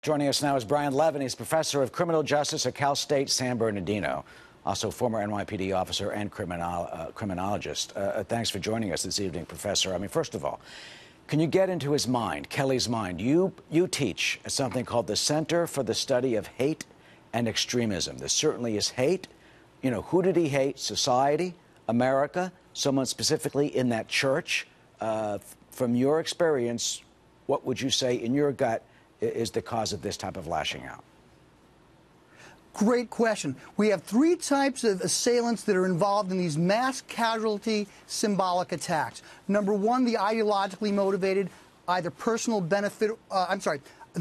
Joining us now is Brian Levin. He's professor of criminal justice at Cal State San Bernardino, also former NYPD officer and criminologist. Thanks for joining us this evening, Professor. I mean, first of all, can you get into his mind, Kelly's mind? You teach at something called the Center for the Study of Hate and Extremism. There certainly is hate. You know, who did he hate? Society, America, someone specifically in that church. From your experience, what would you say in your gut is the cause of this type of lashing out? Great question. We have three types of assailants that are involved in these mass casualty symbolic attacks. Number one, the ideologically motivated, either personal benefit,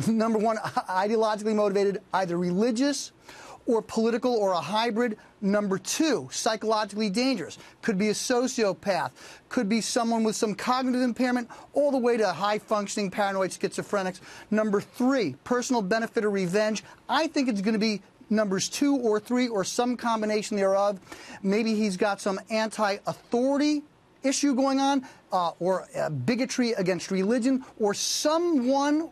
number one, ideologically motivated, either religious or political or a hybrid. Number two, psychologically dangerous. Could be a sociopath, could be someone with some cognitive impairment, all the way to high-functioning paranoid schizophrenics. Number three, personal benefit or revenge. I think it's going to be numbers 2 or 3 or some combination thereof. Maybe he's got some anti-authority issue going on, or bigotry against religion, or someone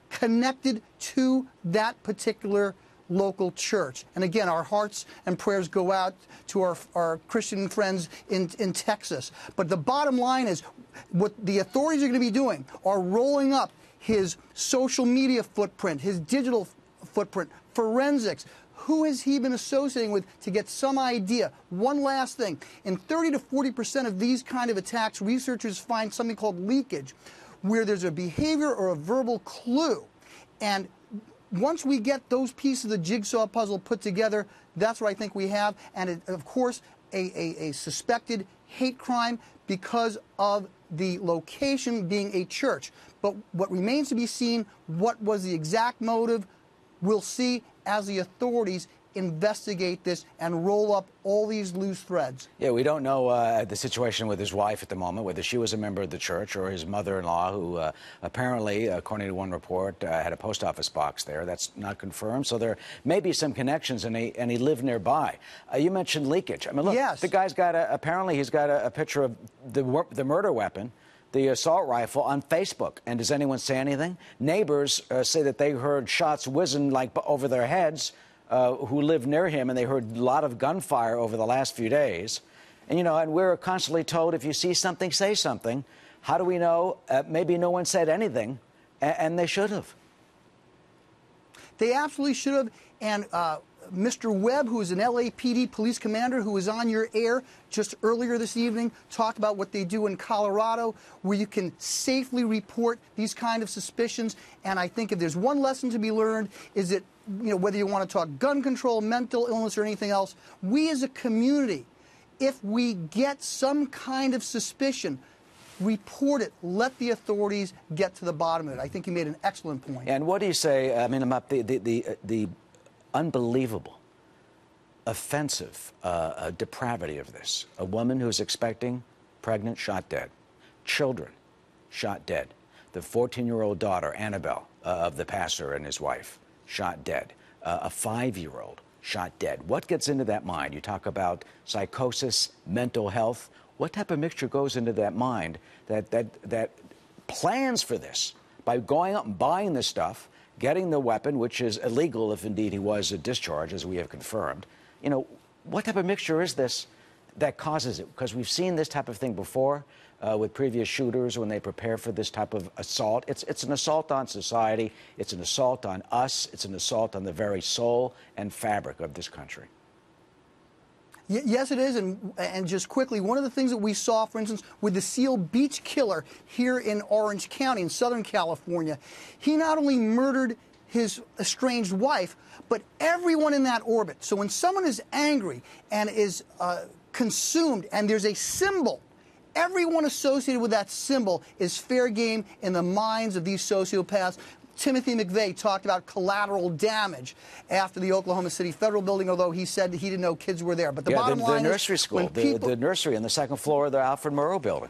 connected to that particular local church. And again, our hearts and prayers go out to our Christian friends in Texas. But the bottom line is, what the authorities are going to be doing are rolling up his social media footprint, his digital footprint, forensics. Who has he been associating with to get some idea? One last thing. In 30 to 40% of these kind of attacks, researchers find something called leakage, where there's a behavior or a verbal clue. And once we get those pieces of the jigsaw puzzle put together, that's what I think we have. And of course, a suspected hate crime because of the location being a church. But what remains to be seen, what was the exact motive, we'll see as the authorities investigate this and roll up all these loose threads. Yeah, we don't know the situation with his wife at the moment, whether she was a member of the church or his mother-in-law, who apparently, according to one report, had a post office box there. That's not confirmed. So there may be some connections, and he lived nearby. You mentioned leakage. I mean, look, yes. The guy's got apparently he's got a picture of the murder weapon, the assault rifle, on Facebook. And does anyone say anything? Neighbors say that they heard shots whizzing like over their heads, who lived near him, and they heard a lot of gunfire over the last few days. And, you know, and we're constantly told, if you see something, say something. How do we know? Maybe no one said anything, and they should have. They absolutely should have. And Mr. Webb, who is an LAPD police commander who was on your air just earlier this evening, talked about what they do in Colorado, where you can safely report these kind of suspicions. And I think if there's one lesson to be learned, is that, you know, whether you want to talk gun control, mental illness, or anything else, we as a community, if we get some kind of suspicion, report it. Let the authorities get to the bottom of it. I think you made an excellent point. And what do you say, I mean, about the unbelievable, offensive depravity of this? A woman who's expecting, pregnant, shot dead. Children, shot dead. The 14-year-old daughter, Annabelle, of the pastor and his wife, shot dead. A 5-year-old shot dead. What gets into that mind? You talk about psychosis, mental health. What type of mixture goes into that mind that plans for this by going out and buying this stuff, getting the weapon, which is illegal if indeed he was a discharge, as we have confirmed? You know, what type of mixture is this that causes it? Because we've seen this type of thing before with previous shooters when they prepare for this type of assault. It's an assault on society. It's an assault on us. It's an assault on the very soul and fabric of this country. Yes, it is. And just quickly, one of the things that we saw, for instance, with the Seal Beach killer here in Orange County in Southern California, he not only murdered his estranged wife, but everyone in that orbit. So when someone is angry and is consumed and there's a symbol, everyone associated with that symbol is fair game in the minds of these sociopaths. Timothy McVeigh talked about collateral damage after the Oklahoma City Federal Building, although he said he didn't know kids were there. But the bottom line is, the nursery school, the nursery on the second floor of the Alfred Murrow building.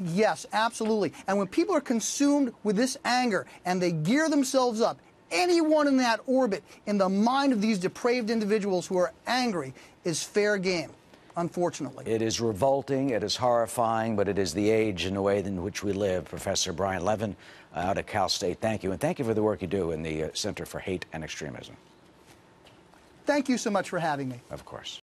Yes, absolutely. And when people are consumed with this anger and they gear themselves up, anyone in that orbit, in the mind of these depraved individuals who are angry, is fair game. unfortunately. It is revolting, it is horrifying, but it is the age and the way in which we live. Professor Brian Levin out at Cal State, thank you. And thank you for the work you do in the Center for Hate and Extremism. Thank you so much for having me. Of course.